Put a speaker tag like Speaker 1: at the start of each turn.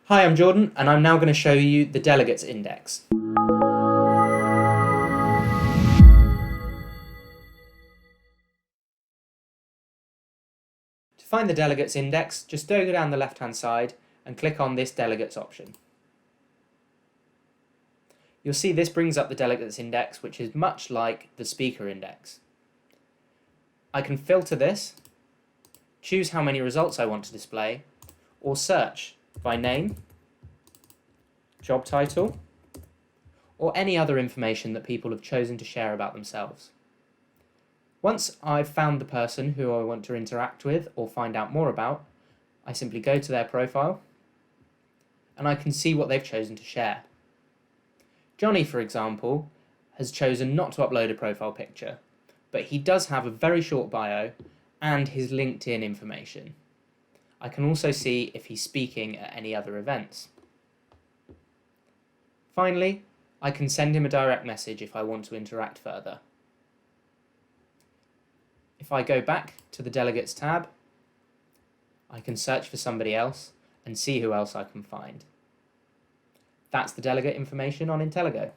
Speaker 1: Hi, I'm Jordan, and I'm now going to show you the Delegates index. To find the Delegates index, just go down the left-hand side and click on this Delegates option. You'll see this brings up the Delegates index, which is much like the Speaker index. I can filter this, choose how many results I want to display, or search by name, job title, or any other information that people have chosen to share about themselves. Once I've found the person who I want to interact with or find out more about, I simply go to their profile and I can see what they've chosen to share. Johnny, for example, has chosen not to upload a profile picture, but he does have a very short bio and his LinkedIn information. I can also see if he's speaking at any other events. Finally, I can send him a direct message if I want to interact further. If I go back to the Delegates tab, I can search for somebody else and see who else I can find. That's the delegate information on Intelligo.